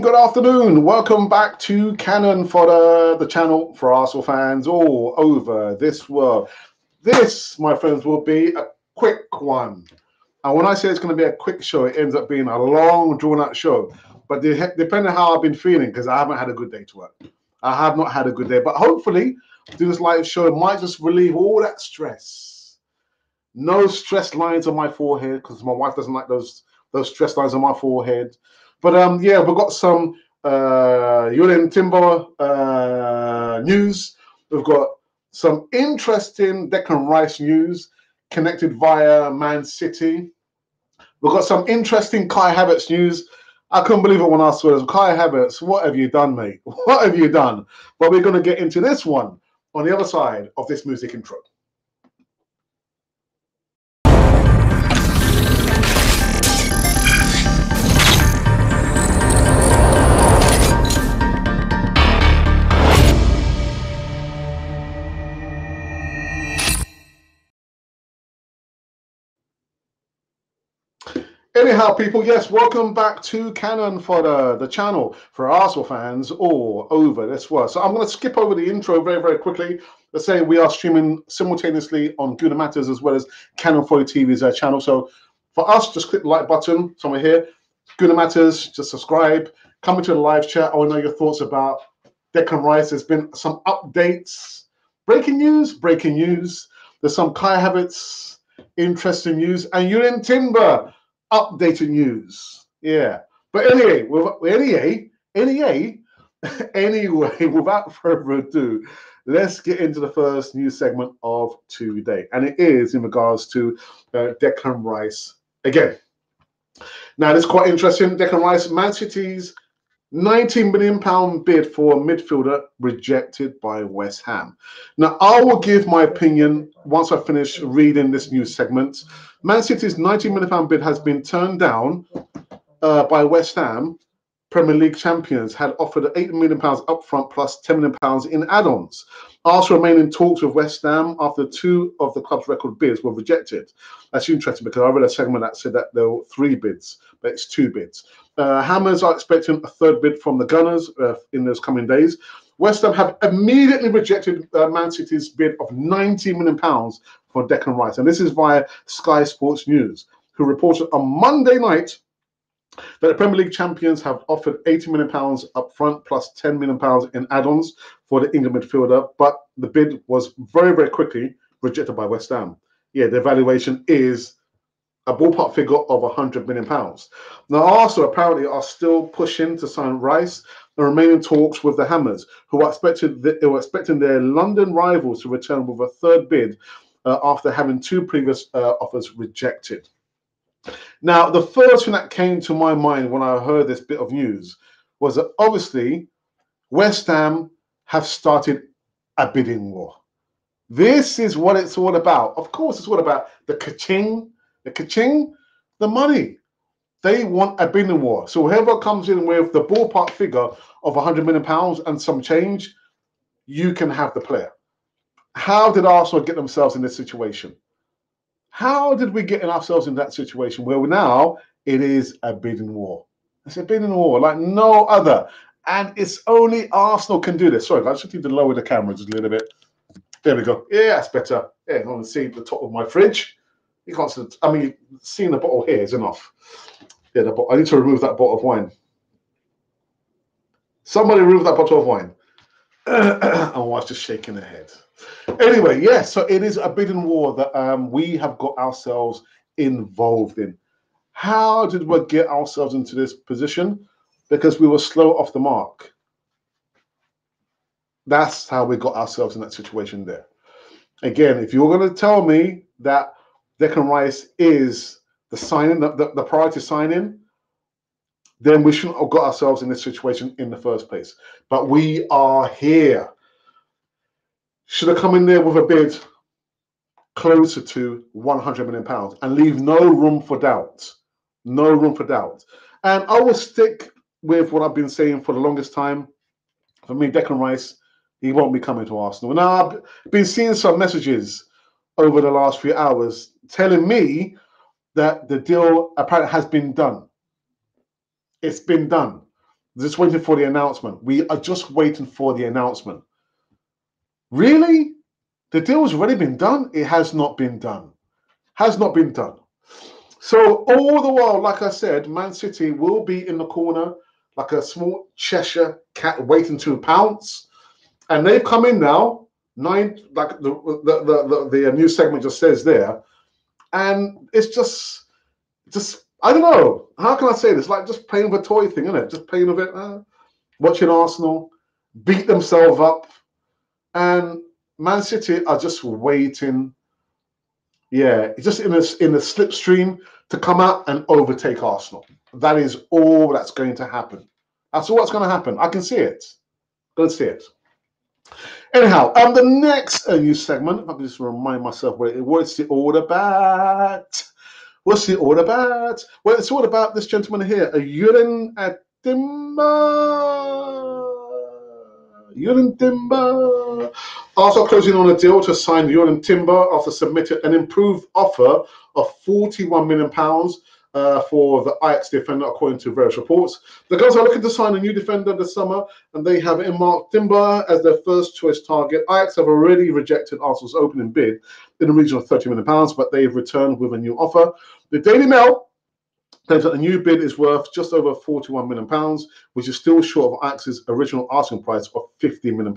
Good afternoon. Welcome back to Cannon Fodder, the channel for Arsenal fans all over this world. This, my friends, will be a quick one. And when I say it's going to be a quick show, it ends up being a long, drawn-out show. But depending on how I've been feeling, because I haven't had a good day to work. I have not had a good day. But hopefully, doing this live show might just relieve all that stress. No stress lines on my forehead, because my wife doesn't like those stress lines on my forehead. But yeah, we've got some Jurrien Timber news. We've got some interesting Declan Rice news connected via Man City. We've got some interesting Kai Havertz news. I couldn't believe it when I saw this. Kai Havertz, what have you done, mate? What have you done? But we're going to get into this one on the other side of this music intro. Anyhow, people, yes, welcome back to Cannon Fodder, the channel for Arsenal fans all over this world. So I'm going to skip over the intro very, very quickly. Let's say we are streaming simultaneously on Guna Matters as well as Cannon Fodder TV's channel. So for us, just click the like button somewhere here. Guna Matters, just subscribe. Come into the live chat. I want to know your thoughts about Declan Rice. There's been some updates. Breaking news, breaking news. There's some Kai Havertz interesting news. And Jurrien Timber updated news. Yeah. But anyway, anyway, without further ado, let's get into the first news segment of today. And it is in regards to Declan Rice again. Now, this is quite interesting. Declan Rice, Man City's £19 million bid for a midfielder rejected by West Ham. Now, I will give my opinion once I finish reading this news segment. Man City's £19 million bid has been turned down by West Ham. Premier League champions had offered £8 million upfront plus £10 million in add-ons. Arsenal remain in talks with West Ham after two of the club's record bids were rejected. That's interesting because I read a segment that said that there were 3 bids, but it's 2 bids. Hammers are expecting a 3rd bid from the Gunners in those coming days. West Ham have immediately rejected Man City's bid of £90 million for Declan Rice. And this is via Sky Sports News, who reported on Monday night that the Premier League champions have offered £80 million up front plus £10 million in add-ons for the England midfielder, but the bid was very, very quickly rejected by West Ham. Yeah, the evaluation is a ballpark figure of £100 million. Now, Arsenal apparently are still pushing to sign Rice and remain in talks with the Hammers, who were expecting their London rivals to return with a 3rd bid after having 2 previous offers rejected. Now, the first thing that came to my mind when I heard this bit of news was that obviously West Ham have started a bidding war. This is what it's all about. Of course, it's all about the ka-ching, the money. They want a bidding war. So whoever comes in with the ballpark figure of £100 million and some change, you can have the player. How did Arsenal get themselves in this situation? How did we get ourselves in that situation where now it is a bidding war? It's a bidding war like no other. And it's only Arsenal can do this. Sorry, I just need to lower the camera just a little bit. There we go. Yeah, that's better. Yeah, I want to see the top of my fridge. You can't see, I mean, seeing the bottle here is enough. Yeah, I need to remove that bottle of wine. Somebody remove that bottle of wine. And wife's just shaking her head. Anyway, yeah, so it is a bidding war that we have got ourselves involved in. How did we get ourselves into this position? Because we were slow off the mark. That's how we got ourselves in that situation there. Again, if you're going to tell me that Declan Rice is the signing, the priority signing, then we shouldn't have got ourselves in this situation in the first place. But we are here. Should have come in there with a bid closer to £100 million and leave no room for doubt. No room for doubt. And I will stick with what I've been saying for the longest time. For me, Declan Rice, he won't be coming to Arsenal. Now, I've been seeing some messages over the last few hours telling me that the deal apparently has been done. It's been done. Just waiting for the announcement. We are just waiting for the announcement. Really? The deal's already been done? It has not been done. Has not been done. So all the while, like I said, Man City will be in the corner like a small Cheshire cat waiting to pounce. And they've come in now, like the new segment just says there. And it's just I don't know. How can I say this? Like just playing with a toy thing, isn't it? Just playing with it, watching Arsenal beat themselves up. And Man City are just waiting. Yeah, just in the slipstream to come out and overtake Arsenal. That is all that's going to happen. That's all that's going to happen. I can see it. Going to see it. Anyhow, the next news segment, if I can just remind myself what's it all about? What's it all about? Well, it's all about this gentleman here, Jurrien Timber. Arsenal closing on a deal to sign Jurrien Timber after submitting an improved offer of £41 million for the Ajax defender, according to various reports. The Gunners are looking to sign a new defender this summer, and they have earmarked Timber as their first choice target. Ajax have already rejected Arsenal's opening bid in the region of £30 million, but they've returned with a new offer. The Daily Mail claims that the new bid is worth just over £41 million, which is still short of Ajax's original asking price of £50 million.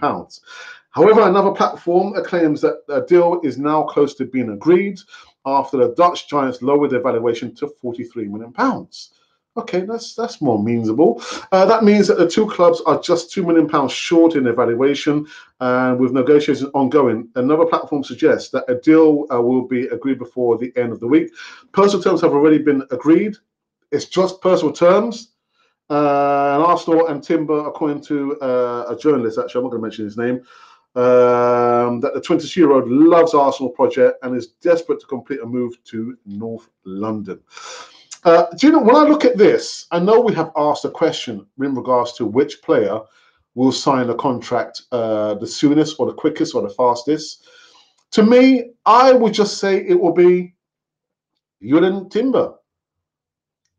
However, another platform claims that a deal is now close to being agreed after the Dutch giants lowered their valuation to £43 million. Okay, that's more meansable. That means that the two clubs are just £2 million short in their valuation, and with negotiations ongoing. Another platform suggests that a deal will be agreed before the end of the week. Personal terms have already been agreed. It's just personal terms. And Arsenal and Timber, according to a journalist, actually, I'm not going to mention his name, that the 22-year-old loves Arsenal project and is desperate to complete a move to North London. Do you know, when I look at this, I know we have asked a question in regards to which player will sign a contract the soonest or the quickest or the fastest. To me, I would just say it will be Jurrien Timber.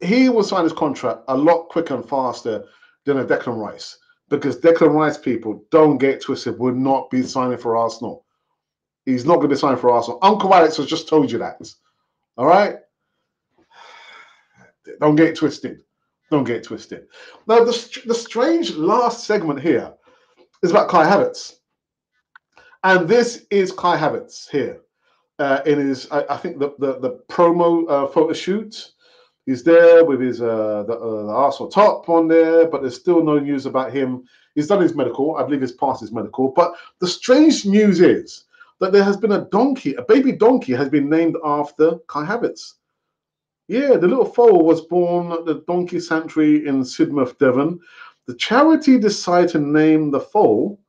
He will sign his contract a lot quicker and faster than a Declan Rice, because Declan Rice, people, don't get twisted, will not be signing for Arsenal. He's not going to be signing for Arsenal. Uncle Alex has just told you that. All right? Don't get twisted. Don't get twisted. Now, the strange last segment here is about Kai Havertz. And this is Kai Havertz here in his, I think, the promo photo shoot. He's there with his the Arsenal top on there, but there's still no news about him. He's done his medical. I believe he's passed his medical. But the strange news is that there has been a baby donkey has been named after Kai Havertz. Yeah, the little foal was born at the Donkey Sanctuary in Sidmouth, Devon. The charity decided to name the foal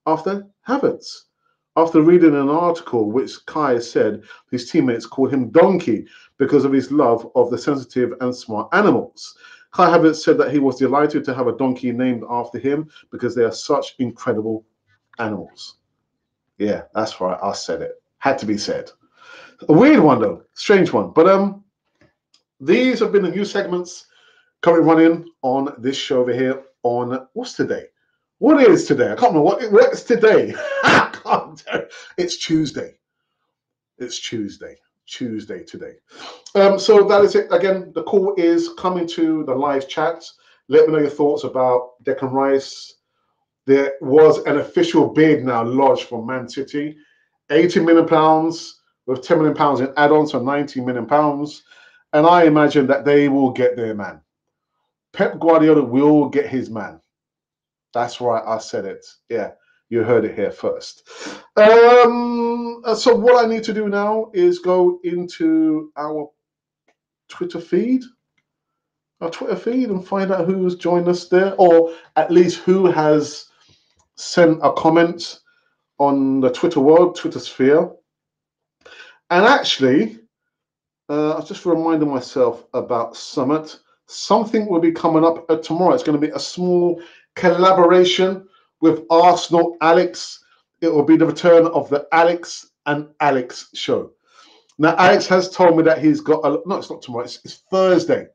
after Havertz, after reading an article which Kai said his teammates called him Donkey because of his love of the sensitive and smart animals. Kai Havertz said that he was delighted to have a donkey named after him because they are such incredible animals. Yeah, that's right. I said it. Had to be said. A weird one, though. Strange one. But these have been the new segments currently running on this show over here on, what's today? What is today? I can't remember what's today. It's Tuesday. It's Tuesday. Tuesday today. So that is it. Again, the call is coming to the live chat. Let me know your thoughts about Declan Rice. There was an official bid now lodged for Man City. £80 million with £10 million in add-ons, so £90 million. And I imagine that they will get their man. Pep Guardiola will get his man. That's right, I said it. Yeah, you heard it here first. So what I need to do now is go into our Twitter feed. And find out who's joined us there, or at least who has sent a comment on the Twitter world, Twitter sphere. And actually, I was just reminding myself about Summit. Something will be coming up tomorrow. It's going to be a small collaboration with Arsenal Alex. It will be the return of the Alex and Alex show. Now, Alex has told me that he's got no, it's not tomorrow. It's Thursday.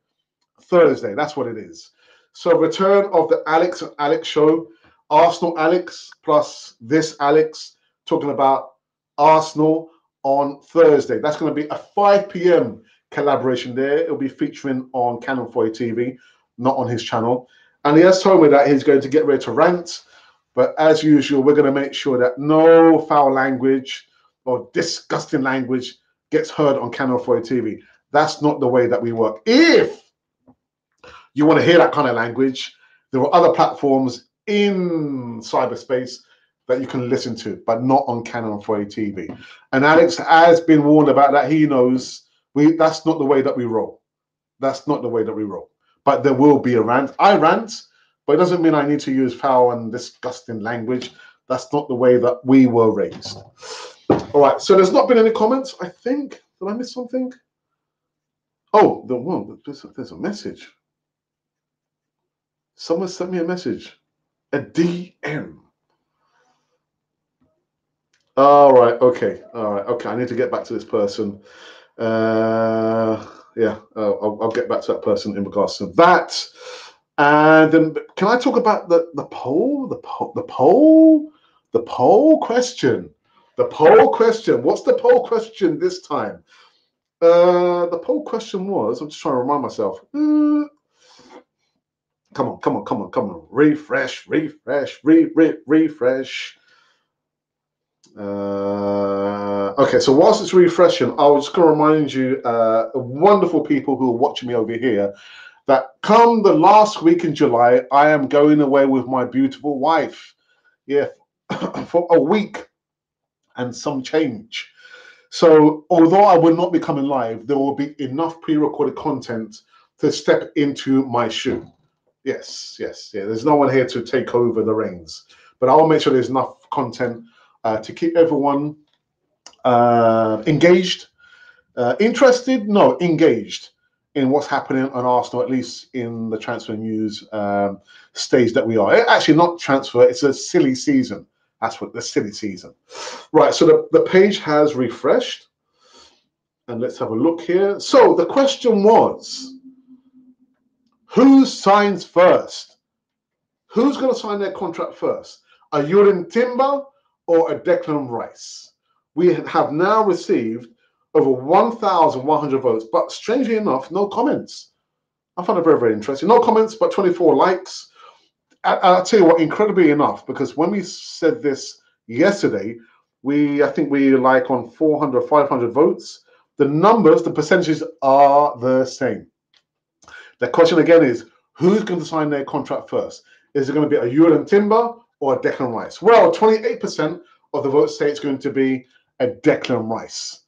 Thursday, that's what it is. So return of the Alex and Alex show, Arsenal Alex plus this Alex talking about Arsenal on Thursday. That's going to be a 5 p.m. collaboration there. It'll be featuring on Canon 4 TV, not on his channel. And he has told me that he's going to get ready to rant. But as usual, we're going to make sure that no foul language or disgusting language gets heard on Canon 4 TV. That's not the way that we work. If you want to hear that kind of language, there are other platforms in cyberspace that you can listen to, but not on Canon 4 TV. And Alex has been warned about that. He knows that's not the way that we roll. That's not the way that we roll. But there will be a rant. I rant, but it doesn't mean I need to use foul and disgusting language. That's not the way that we were raised. All right, so there's not been any comments, I think. Did I miss something? Oh, there's a message. Someone sent me a message, a DM. All right, okay, I need to get back to this person. Yeah, I'll get back to that person in regards to that. And then, can I talk about the poll question? The poll question. What's the poll question this time? The poll question was. I'm just trying to remind myself. Come on. Refresh. Okay, so whilst it's refreshing, I was just going to remind you, wonderful people who are watching me over here, that come the last week in July, I am going away with my beautiful wife. Yeah, for a week and some change. So although I will not be coming live, there will be enough pre-recorded content to step into my shoe. Yes. There's no one here to take over the reins, but I'll make sure there's enough content to keep everyone engaged, interested, no, engaged in what's happening on Arsenal, at least in the transfer news stage that we are. Actually, not transfer, it's a silly season. That's what the silly season. Right, so the page has refreshed. And let's have a look here. So the question was, who signs first? Who's going to sign their contract first? A Jurrien Timber or a Declan Rice? We have now received over 1,100 votes, but strangely enough, no comments. I found it very, very interesting. No comments, but 24 likes. I'll tell you what, incredibly enough, because when we said this yesterday, I think we like on 400, 500 votes. The numbers, the percentages are the same. The question again is, who's going to sign their contract first? Is it going to be a Jurrien Timber or a Declan Rice? Well, 28% of the votes say it's going to be a Declan Rice.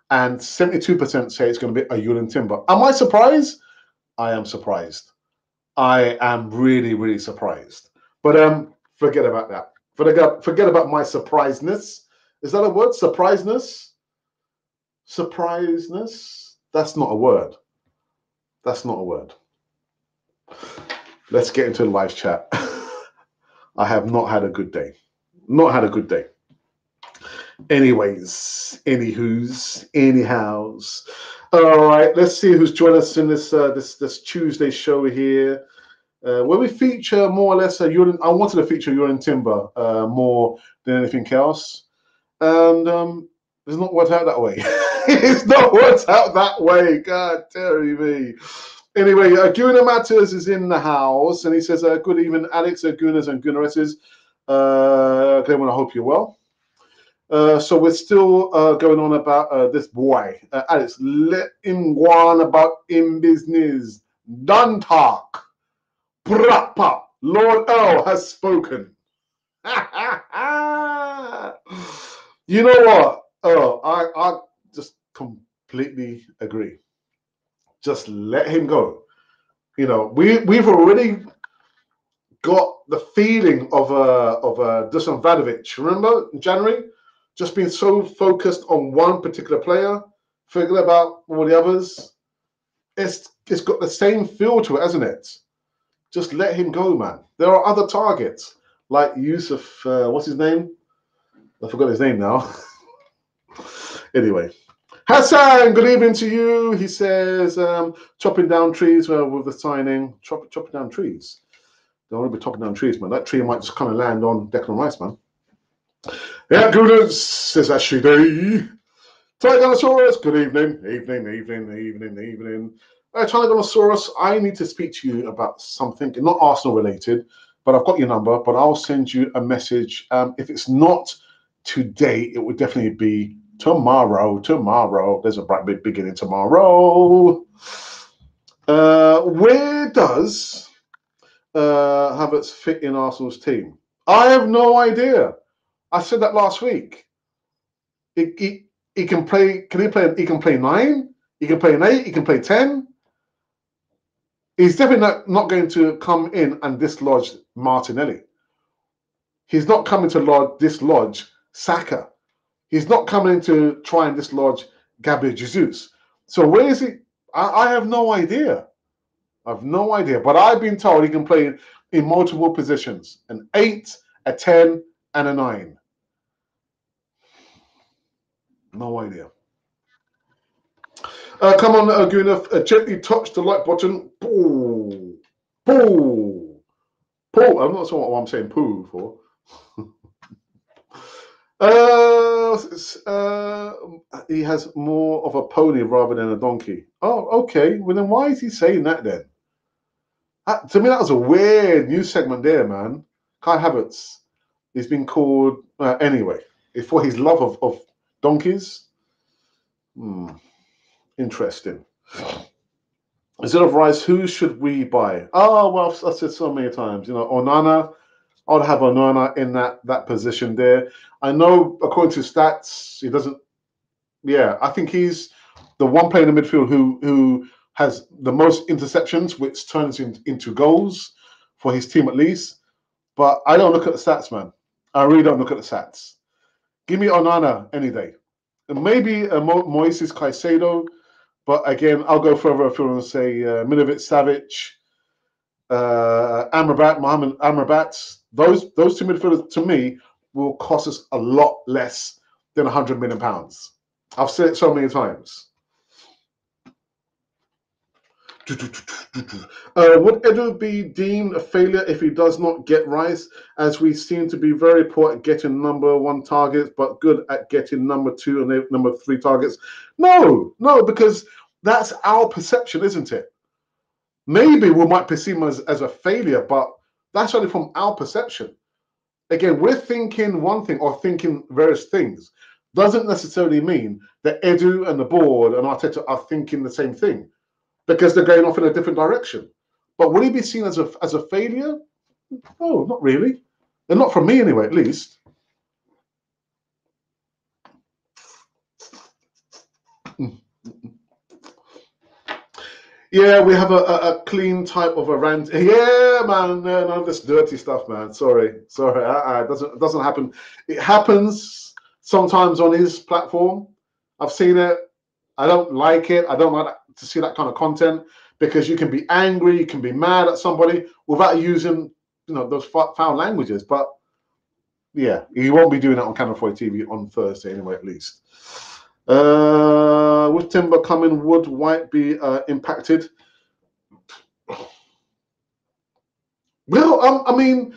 And 72% say it's going to be a Jurrien Timber. Am I surprised? I am surprised. I am really, really surprised. But forget about that. Forget about my surprisedness. Is that a word? Surpriseness? Surpriseness? That's not a word. That's not a word. Let's get into the live chat. I have not had a good day. Not had a good day. Anyways, anywho's, anyhows. All right, let's see who's joined us in this Tuesday show here, where we feature more or less I wanted to feature Jurrien Timber more than anything else, and it's not worked out that way. It's not worked out that way. God, Terry me. Anyway, Guna Matters is in the house, and he says, "Good evening, Alex, Gunas and Gunaresses. Okay, well, I hope you're well." So we're still going on about this boy. Alex, let him go on about in business. Done talk. Proper. Lord L has spoken. You know what? I just completely agree. Just let him go. You know, we've already got the feeling of Dusan Vadovic. Remember in January? Just being so focused on one particular player, forget about all the others. It's got the same feel to it, hasn't it? Just let him go, man. There are other targets like Yusuf. What's his name? I forgot his name now. Anyway, Hassan, good evening to you. He says, chopping down trees with the signing. Chopping down trees. Don't want to be chopping down trees, man. That tree might just kind of land on Declan Rice, man. Yeah, Goodness, says Ashley Day. Tyrannosaurus, good evening. Evening. Tyrannosaurus, I need to speak to you about something, not Arsenal related, but I've got your number, but I'll send you a message. If it's not today, it would definitely be tomorrow. There's a bright big beginning tomorrow. Where does Havertz fit in Arsenal's team? I have no idea. I said that last week. He can play. Can he play? He can play 9. He can play an 8. He can play 10. He's definitely not going to come in and dislodge Martinelli. He's not coming to dislodge Saka. He's not coming to try and dislodge Gabriel Jesus. So where is he? I have no idea. But I've been told he can play in multiple positions: an 8, a 10, and a 9. No idea. Come on, Gwyneth, gently touch the like button. Poo. I'm not sure what I'm saying poo for. He has more of a pony rather than a donkey. Oh, okay. Well, then why is he saying that then? To me, that was a weird news segment there, man. Kai Havertz. He's been called, anyway, for his love of donkeys. Interesting. Instead of Rice, who should we buy? Oh, well, I've said so many times. Onana. I'd have Onana in that position there. I know, according to stats, he doesn't. Yeah, I think he's the one player in the midfield who has the most interceptions, which turns into goals for his team at least. But I don't look at the stats, man. I really don't look at the stats. Give me Onana any day. And maybe Moises Caicedo, but again, I'll go further afield and say Milivojevic, Savic, Mohamed Amrabat. Those two midfielders, to me, will cost us a lot less than £100 million. I've said it so many times. Would Edu be deemed a failure if he does not get Rice, as we seem to be very poor at getting number 1 targets, but good at getting number 2 and number 3 targets? No, because that's our perception, isn't it? Maybe we might perceive him as a failure, but that's only from our perception. Again, we're thinking one thing or thinking various things. Doesn't necessarily mean that Edu and the board and Arteta are thinking the same thing, because they're going off in a different direction. But will he be seen as a failure? No, not really. And not from me anyway, at least. Yeah, we have a clean type of a rant. Yeah, man, none of this dirty stuff, man. Sorry. It doesn't happen. It happens sometimes on his platform. I've seen it. I don't like it. I don't like to see that kind of content, because you can be angry, you can be mad at somebody without using, those foul languages. But yeah, he won't be doing that on Canal 4 TV on Thursday anyway, at least. With Timber coming, would White be impacted? Well, I mean,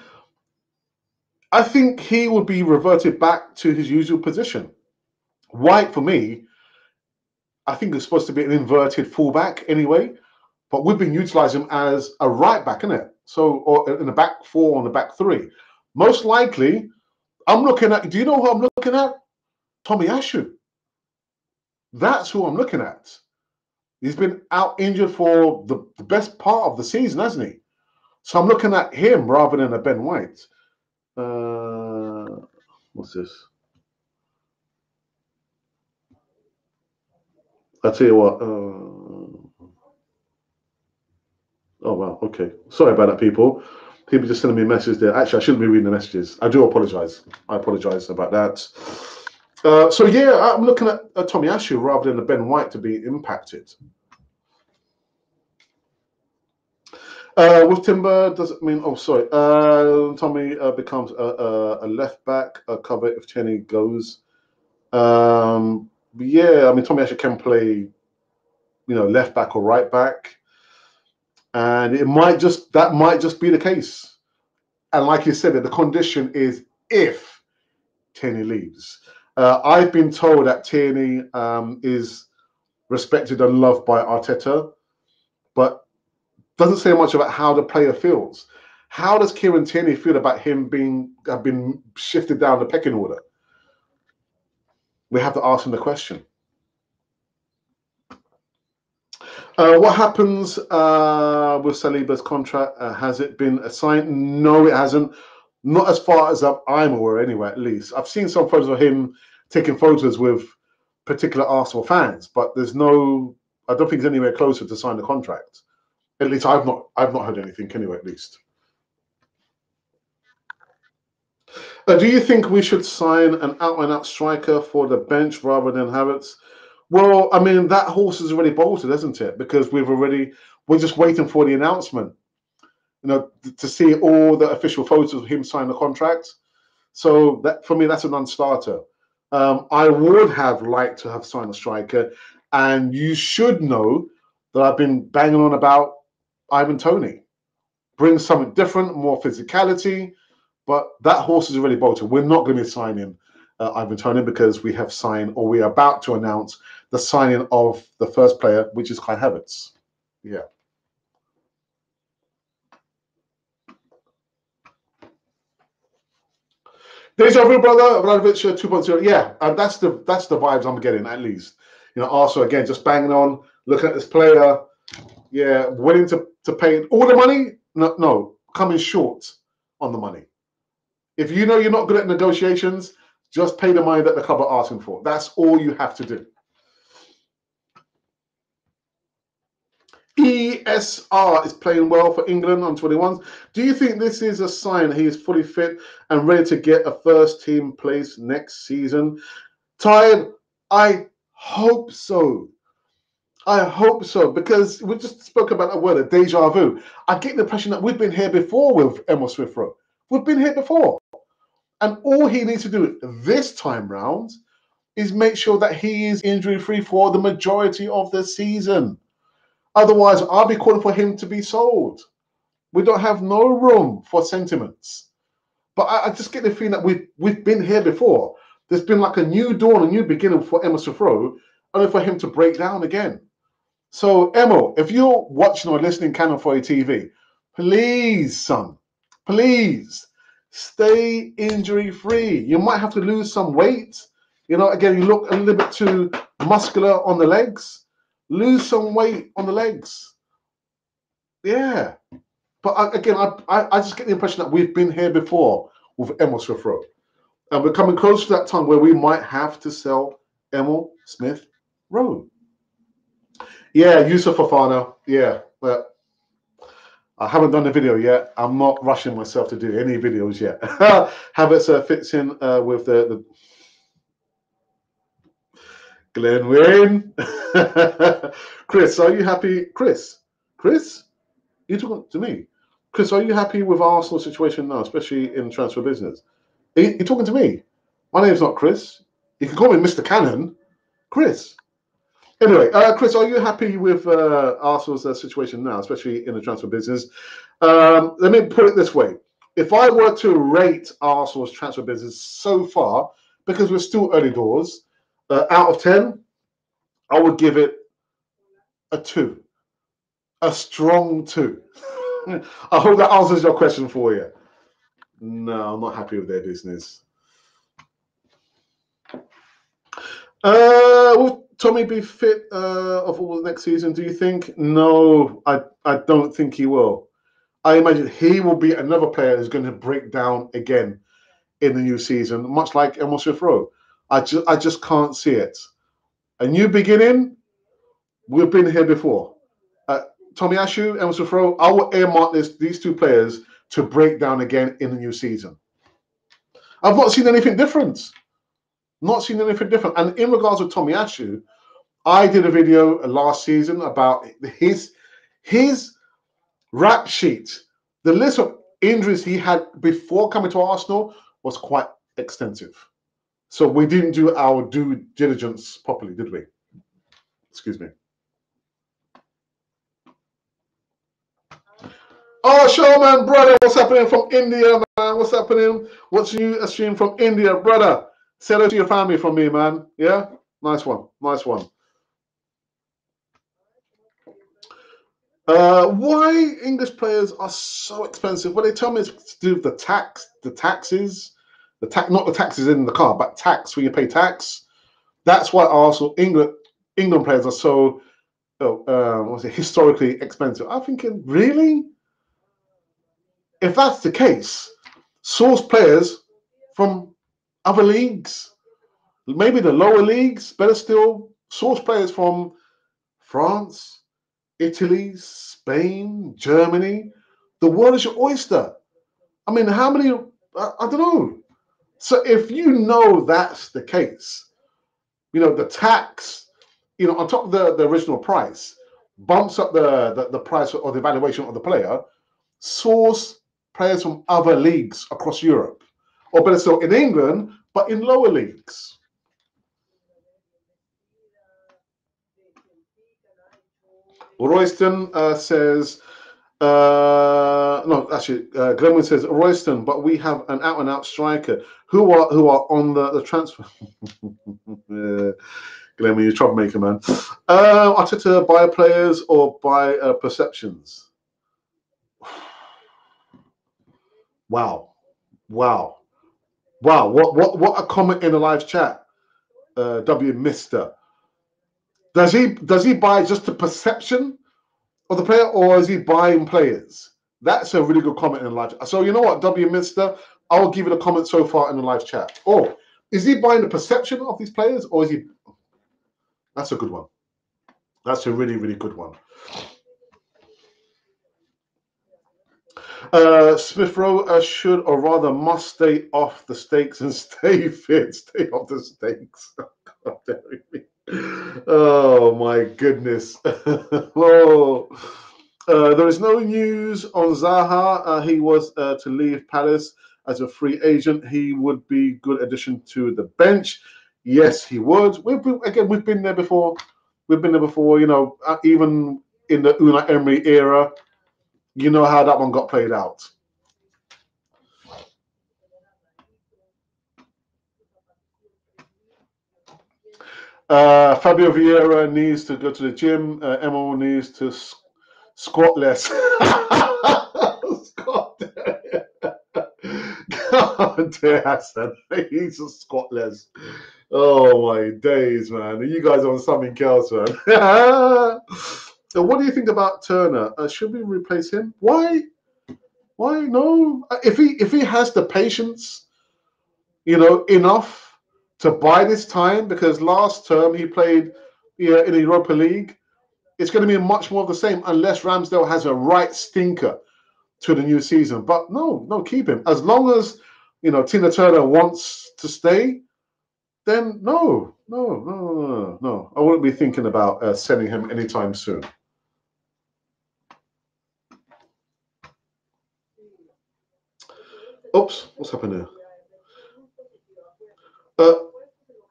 I think he would be reverted back to his usual position. White, for me, I think is supposed to be an inverted fullback anyway, but we've been utilising him as a right back, isn't it? So, or in the back 4 or in the back 3. Most likely, I'm looking at. Do you know who I'm looking at? Tomiyasu. That's who I'm looking at. He's been out injured for the best part of the season, hasn't he? So I'm looking at him rather than a Ben White. What's this? I'll tell you what. Oh, wow. Okay. Sorry about that, people. People just sending me messages there. Actually, I shouldn't be reading the messages. I do apologize. I apologize about that. So, yeah, I'm looking at Tomiyasu rather than a Ben White to be impacted. With Timber, does it mean? Oh, sorry. Tommy becomes a left back, a cover if Cheney goes. yeah, I mean, Tommy Asu can play, left back or right back, and that might just be the case. And like you said, the condition is if Tierney leaves. I've been told that Tierney is respected and loved by Arteta, but doesn't say much about how the player feels. How does Kieran Tierney feel about him have been shifted down the pecking order? We have to ask him the question. What happens with Saliba's contract? Has it been assigned? No, it hasn't. Not as far as I'm aware, anyway. At least I've seen some photos of him taking photos with particular Arsenal fans, but there's no. I don't think he's anywhere closer to sign the contract. At least I've not heard anything anyway. At least. Do you think we should sign an out-and-out striker for the bench rather than Havertz? Well, I mean, that horse is already bolted, isn't it? Because we're just waiting for the announcement, to see all the official photos of him sign the contract. So that, for me, that's a non-starter. I would have liked to have signed a striker, and you should know that I've been banging on about Ivan Toney. Bring something different, more physicality, but that horse is already bolted. We're not going to be signing Ivan Toney because we have signed, or we are about to announce the signing of the first player, which is Kai Havertz. Yeah. Deja vu, brother. Vlahovic 2.0. Yeah, that's the vibes I'm getting, at least. Also, again, just banging on, looking at this player. Yeah, willing to pay all the money. No, coming short on the money. If you know you're not good at negotiations, just pay the money that the club are asking for. That's all you have to do. ESR is playing well for England on 21s. Do you think this is a sign he is fully fit and ready to get a first team place next season? Ty, I hope so. I hope so, because we just spoke about that word, a deja vu. I get the impression that we've been here before with Emil Smith-Rowe. We've been here before. And all he needs to do this time round is make sure that he is injury-free for the majority of the season. Otherwise, I'll be calling for him to be sold. We don't have no room for sentiments. But I just get the feeling that we've been here before. There's been like a new dawn, a new beginning for Emil Smith-Rowe, only for him to break down again. So, Emil, if you're watching or listening Canon 40 TV, please, son, please stay injury-free. You might have to lose some weight. Again, you look a little bit too muscular on the legs. Lose some weight on the legs. Yeah. But again, I just get the impression that we've been here before with Emil Smith-Rowe. And we're coming close to that time where we might have to sell Emil Smith-Rowe. Yeah, Yusuf Fofana. Yeah, but I haven't done the video yet. I'm not rushing myself to do any videos yet. Havertz fits in with the Glenn Wynn. Chris, are you happy? Chris, you talking to me? Chris, are you happy with Arsenal's situation now, especially in transfer business? You're talking to me. My name's not Chris. You can call me Mr. Cannon. Chris. Anyway, Chris, are you happy with Arsenal's situation now, especially in the transfer business? Let me put it this way. If I were to rate Arsenal's transfer business so far, because we're still early doors, out of 10, I would give it a 2. A strong 2. I hope that answers your question for you. No, I'm not happy with their business. Will Tommy be fit of all the next season, do you think? No, I don't think he will. I imagine he will be another player who's going to break down again in the new season, much like Emil Smith-Rowe. I just can't see it. A new beginning, we've been here before. Tommy Asu, Emil Smith-Rowe, I will earmark these two players to break down again in the new season. I've not seen anything different. Not seen anything different. And in regards to Tommy Asu, I did a video last season about his rap sheet. The list of injuries he had before coming to Arsenal was quite extensive. So we didn't do our due diligence properly, did we? Excuse me. Oh, Showman, brother, what's happening from India, man? What's happening? What's new stream from India, brother? Say hello to your family from me, man. Yeah? Nice one. Nice one. Why English players are so expensive? Well, they tell me it's to do with the taxes, not the taxes in the car, but tax when you pay tax. That's why also England players are so historically expensive. I'm thinking, really? If that's the case, source players from other leagues, maybe the lower leagues, better still, source players from France, Italy, Spain, Germany. The world is your oyster. I mean, how many? I don't know. So if you know that's the case, the tax, on top of the original price, bumps up the price or the valuation of the player. Source players from other leagues across Europe, or better still, in England, but in lower leagues. Royston says, no, actually, Glenwood says Royston, but we have an out-and-out striker who are on the transfer. Yeah. Glenwood, you're a troublemaker, man. I took to buy players or buy perceptions. Wow. What a comment in the live chat. W Mister. Does he buy just the perception of the player, or is he buying players? That's a really good comment in the live chat. So you know what, W Mister, I'll give you the comment so far in the live chat. Oh, is he buying the perception of these players, or is he? That's a good one. That's a really, really good one. Smith Rowe should, or rather must, stay off the stakes and stay fit. Stay off the stakes. Oh my goodness. Oh, there is no news on Zaha. He was to leave Palace as a free agent. He would be good addition to the bench. Yes, he would. We've been there before. We've been there before. Even in the Unai Emery era, you know how that one got played out. Fabio Vieira needs to go to the gym. Emo needs to squat less. Squat. God damn, he's a squat less. Oh my days, man. You guys are on something else, man. So what do you think about Turner? Should we replace him? Why? Why no? If he has the patience, enough to buy this time, because last term he played in the Europa League. It's going to be much more of the same unless Ramsdale has a right stinker to the new season. But no, keep him. As long as, Tina Turner wants to stay, then no. I wouldn't be thinking about sending him anytime soon. Oops, what's happened here?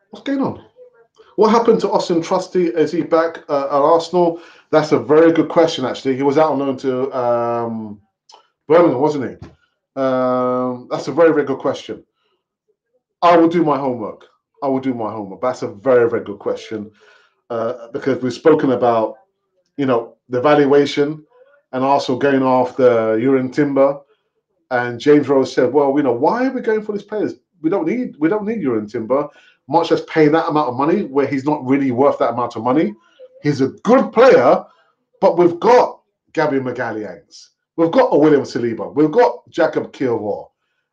What's going on? What happened to Austin Trusty? Is he back at Arsenal? That's a very good question, actually. He was out on loan to Birmingham, wasn't he? That's a very, very good question. I will do my homework. That's a very, very good question, because we've spoken about, the valuation and also going after Jurrien Timber. And James Rose said, well, why are we going for these players? We don't need Jurrien Timber, much less paying that amount of money where he's not really worth that amount of money. He's a good player, but we've got Gabby Magalhães. We've got a William Saliba. We've got Jacob Kielwar.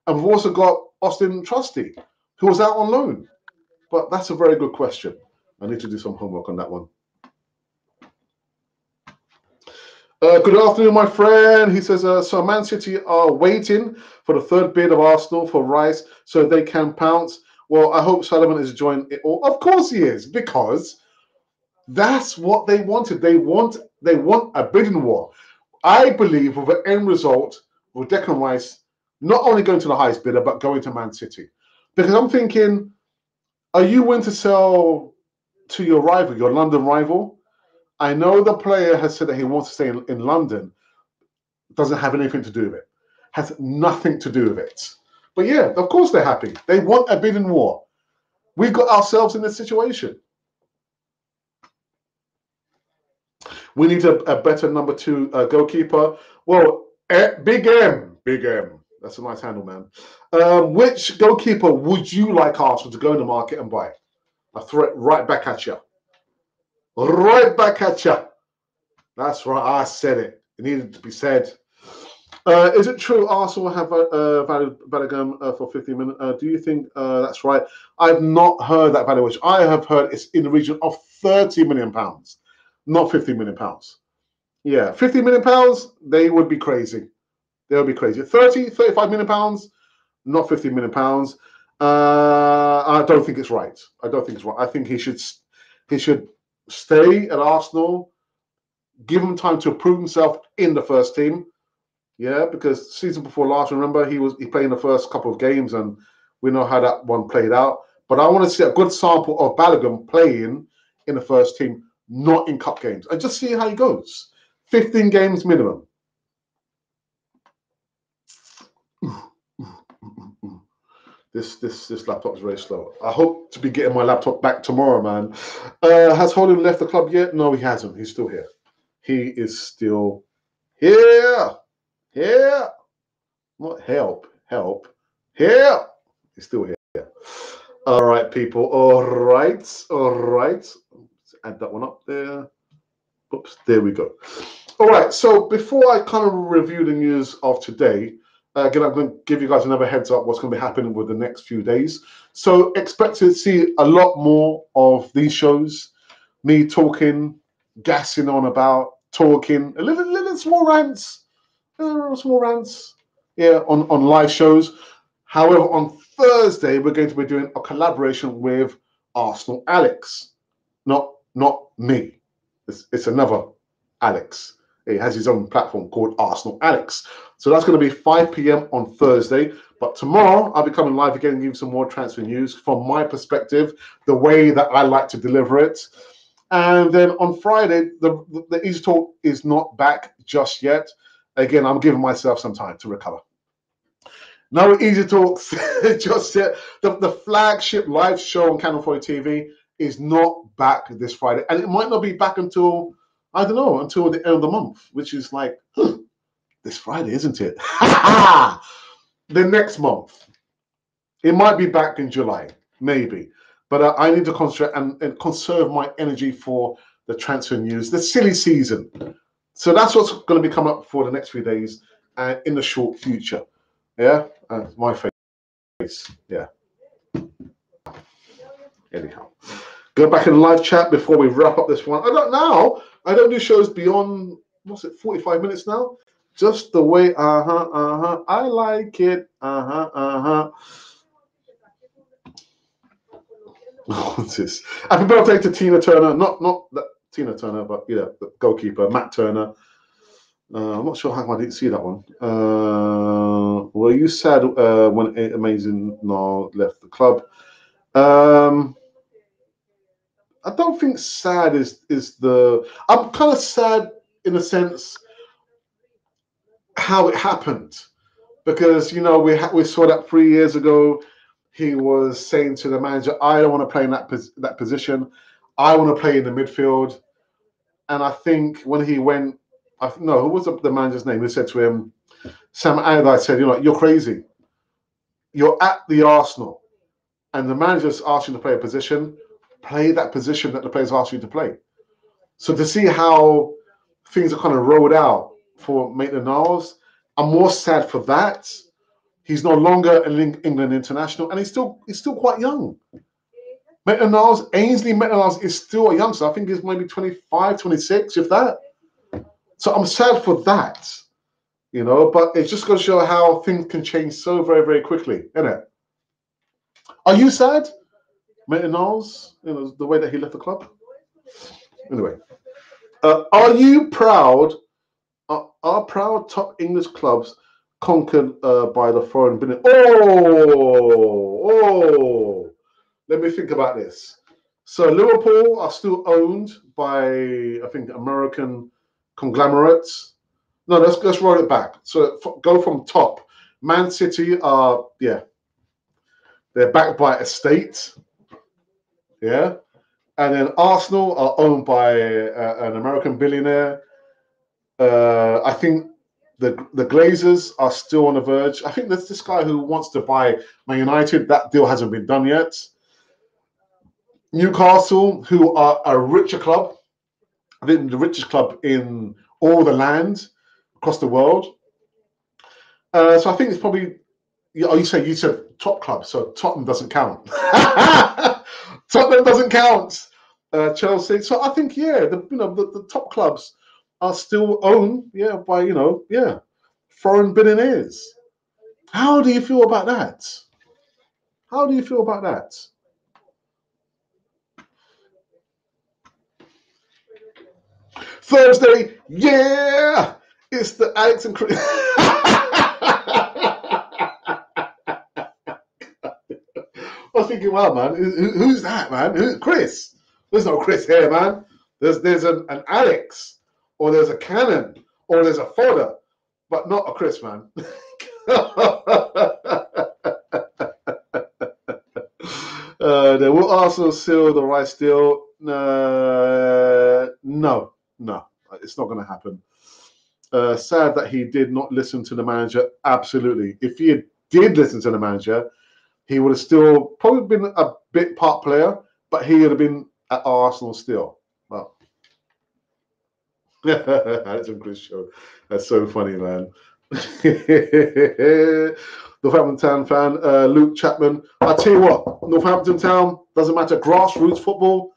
And we've also got Austin Trusty, who was out on loan. But that's a very good question. I need to do some homework on that one. Good afternoon, my friend. He says, so Man City are waiting for the third bid of Arsenal for Rice so they can pounce. Well, I hope Sullivan is joining it all. Of course he is, because that's what they wanted. They want a bidding war. I believe with the end result with Declan Rice not only going to the highest bidder, but going to Man City. Because I'm thinking, Are you willing to sell to your rival, your London rival? I know the player has said that he wants to stay in London. Doesn't have anything to do with it. Has nothing to do with it. But yeah, of course they're happy. They want a bidding war. We got ourselves in this situation. We need a better number 2 goalkeeper. Well, Big M. That's a nice handle, man. Which goalkeeper would you like Arsenal to go in the market and buy? I throw it right back at you. Right back at you. That's right. I said it. It needed to be said. Is it true Arsenal have valued Bellingham for 15 million? Do you think that's right? I've not heard that valuation. I have heard it's in the region of 30 million pounds, not 50 million pounds. Yeah, 50 million pounds, they would be crazy. They would be crazy. 35 million pounds, not 50 million pounds. I don't think it's right. I don't think it's right. I think he should stay at Arsenal, give him time to prove himself in the first team. Yeah, because season before last, remember, he played in the first couple of games, and we know how that one played out. But I want to see a good sample of Bellingham playing in the first team, not in cup games, and just see how he goes. 15 games minimum. This laptop is very slow. I hope to be getting my laptop back tomorrow, man. Has Holden left the club yet? No, he hasn't. He's still here. He is still here. Here. Not help. Here. He's still here. All right, people. All right. Let's add that one up there. Oops, there we go. All right, so before I kind of review the news of today, again, I'm going to give you guys another heads up what's going to be happening with the next few days. So expect to see a lot more of these shows, me talking, gassing on about, talking, a little small rants, yeah, on live shows. However, on Thursday, we're going to be doing a collaboration with Arsenal Alex, not me. It's another Alex. He has his own platform called Arsenal Alex. So that's going to be 5 p.m. on Thursday. But tomorrow, I'll be coming live again and give you some more transfer news from my perspective, the way that I like to deliver it. And then on Friday, the Easy Talk is not back just yet. Again, I'm giving myself some time to recover. No Easy Talks just yet. The flagship live show on Canal 4 TV is not back this Friday. And it might not be back until, I don't know, until the end of the month, which is like, this Friday, isn't it? The next month. It might be back in July, maybe. But I need to concentrate and conserve my energy for the transfer news, the silly season. So that's what's going to be coming up for the next few days and in the short future. Yeah, my face. Yeah. Anyhow, go back in the live chat before we wrap up this one. I don't do shows beyond, what's it, 45 minutes now? Just the way, I like it. What's this? Happy birthday to Tina Turner. Not that Tina Turner, but yeah, the goalkeeper, Matt Turner. I'm not sure how I didn't see that one. Were you sad when Amazing Now left the club? I don't think sad is the. I'm kind of sad in a sense how it happened, because you know we saw that 3 years ago. He was saying to the manager, "I don't want to play in that position. I want to play in the midfield." And I think when he went, who was the manager's name? Who said to him, Sam Allardyce said, "You're crazy. You're at the Arsenal, and the manager's asked you to play a position. Play that position that the players asked you to play." So to see how things are kind of rolled out for Maitland-Niles, I'm more sad for that. He's no longer an England international, and he's still quite young. Maitland-Niles, Ainsley Maitland-Niles is still a youngster. I think he's maybe 25, 26, if that. So I'm sad for that, but it's just going to show how things can change so very, very quickly, isn't it? Are you sad, Maitland-Niles, the way that he left the club? Anyway, are you proud? Are proud top English clubs conquered by the foreign billion? Oh! Let me think about this. So Liverpool are still owned by, I think, American conglomerates. No, let's roll it back. So go from top. Man City are, yeah, they're backed by a state. Yeah. And then Arsenal are owned by an American billionaire. I think the Glazers are still on the verge. I think there's this guy who wants to buy Man United. That deal hasn't been done yet. Newcastle, who are a richer club, I think the richest club in all the land across the world. So I think it's probably. Oh, you said top club, so Tottenham doesn't count. Tottenham doesn't count. Chelsea. So I think the top clubs are still owned by foreign billionaires. How do you feel about that? How do you feel about that? Thursday, yeah, it's the Alex and Chris. I was thinking, wow, man, who's that, man? Chris? There's no Chris here, man. There's an Alex, or there's a Cannon, or there's a Fodder, but not a Chris, man. They will also seal the Rice deal. No, it's not going to happen. Sad that he did not listen to the manager. Absolutely. If he did listen to the manager, he would have still probably been a bit part player, but he would have been at Arsenal still. Well, that's a good show. That's so funny, man. Northampton Town fan, Luke Chapman. I tell you what, Northampton Town, doesn't matter, grassroots football,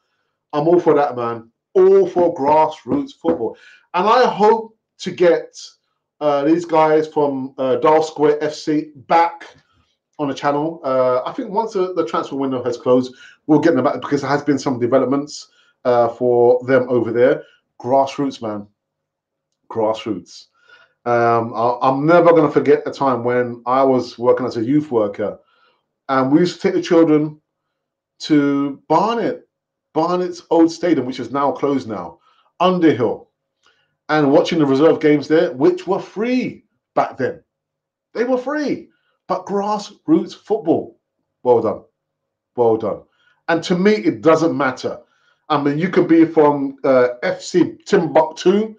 I'm all for that, man. All for grassroots football. And I hope to get these guys from Dial Square FC back on the channel. I think once the transfer window has closed, we'll get them back because there has been some developments for them over there. Grassroots, man. Grassroots. I'm never going to forget a time when I was working as a youth worker and we used to take the children to Barnet's old stadium, which is now closed now, Underhill, and watching the reserve games there, which were free back then. They were free, but grassroots football. Well done. Well done. And to me, it doesn't matter. I mean, you could be from FC Timbuktu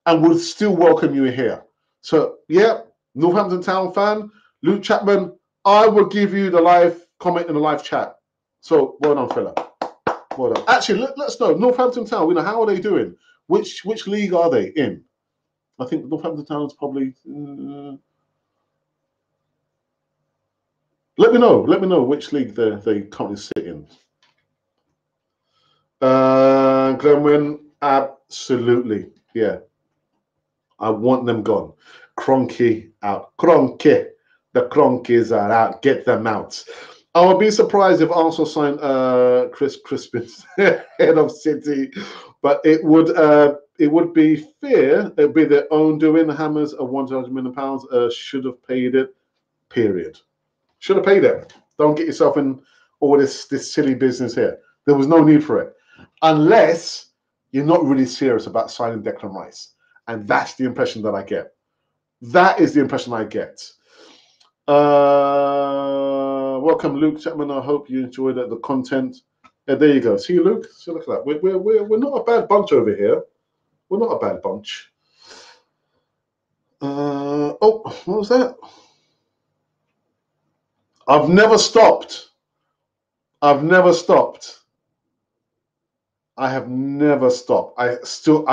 and we'll still welcome you here. So, yeah, Northampton Town fan, Luke Chapman, I will give you the live comment in the live chat. So, well done, fella. Well done. Actually, let us know. Northampton Town, how are they doing? Which league are they in? I think Northampton Town is probably... Let me know which league they currently sit in. Glenwyn, absolutely. Yeah. I want them gone. Cronky out. Cronky. The Cronkies are out. Get them out. I would be surprised if Arsenal signed Chris Crispin, head of City, but it would be fair. It would be their own doing. The Hammers of £100 million should have paid it. Period. Should have paid it. Don't get yourself in all this silly business here. There was no need for it, unless you're not really serious about signing Declan Rice, and that's the impression that I get. That is the impression I get. Welcome, Luke Chapman. I hope you enjoyed the content. There you go. See you, Luke. So look at that. We're not a bad bunch over here. We're not a bad bunch. Oh, what was that? I've never stopped. I've never stopped. I have never stopped. I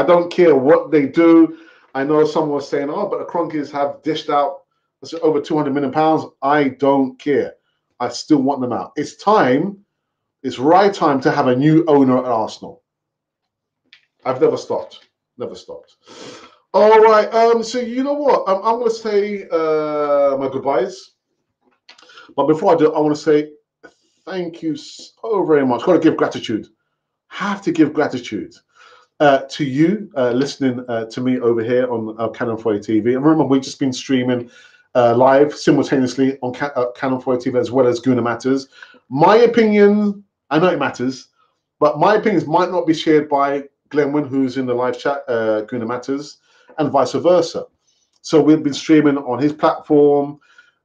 don't care what they do. I know someone was saying, oh, but the Cronkies have dished out over £200 million. I don't care. I still want them out. It's time. It's right time to have a new owner at Arsenal. I've never stopped. Never stopped. All right. So you know what? I'm going to say my goodbyes. But before I do, I want to say thank you so very much. Got to give gratitude. Have to give gratitude to you listening to me over here on Cannon 4 TV. And remember, we've just been streaming live simultaneously on Cannon 4 TV as well as Guna Matters. My opinion, I know it matters, but my opinions might not be shared by Glenwyn, who's in the live chat, Kuna Matters, and vice versa. So we've been streaming on his platform,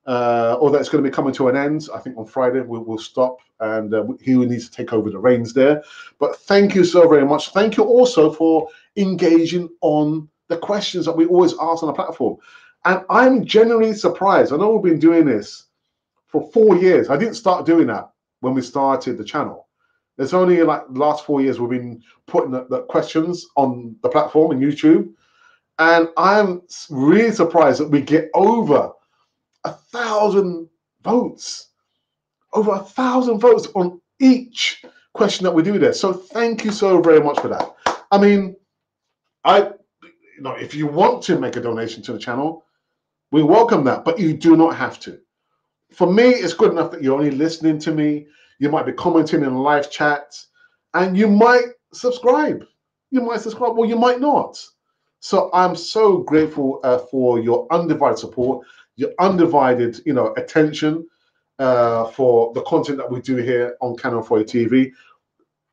although it's going to be coming to an end. I think on Friday we'll stop, and he needs to take over the reins there. But thank you so very much. Thank you also for engaging on the questions that we always ask on the platform. And I'm genuinely surprised. I know we've been doing this for 4 years. I didn't start doing that when we started the channel. It's only like the last 4 years we've been putting the questions on the platform and YouTube. And I'm really surprised that we get over 1,000 votes, over 1,000 votes on each question that we do there. So thank you so very much for that. I mean, if you want to make a donation to the channel, we welcome that, but you do not have to. For me, it's good enough that you're only listening to me. You might be commenting in live chat, and you might subscribe. You might subscribe, or you might not. So I'm so grateful for your undivided support, your undivided, attention for the content that we do here on Canon 4 TV.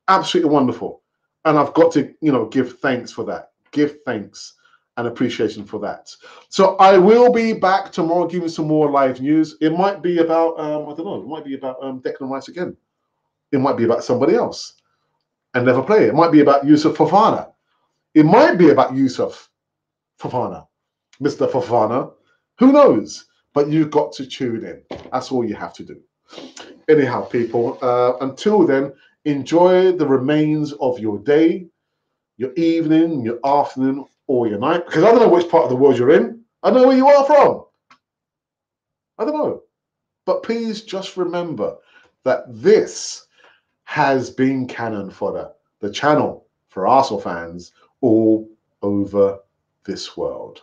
Absolutely wonderful, and I've got to, give thanks for that. Give thanks and appreciation for that. So I will be back tomorrow giving some more live news. It might be about, I don't know, it might be about Declan Rice again. It might be about somebody else and never play it. It might be about Yusuf Fofana. It might be about Yusuf Fofana, Mr. Fofana. Who knows? But you've got to tune in. That's all you have to do. Anyhow, people, until then, enjoy the remains of your day, your evening, your afternoon, or your night, because I don't know which part of the world you're in. I don't know where you are from. I don't know. But please just remember that this has been Cannon Fodder, the channel for Arsenal fans all over this world.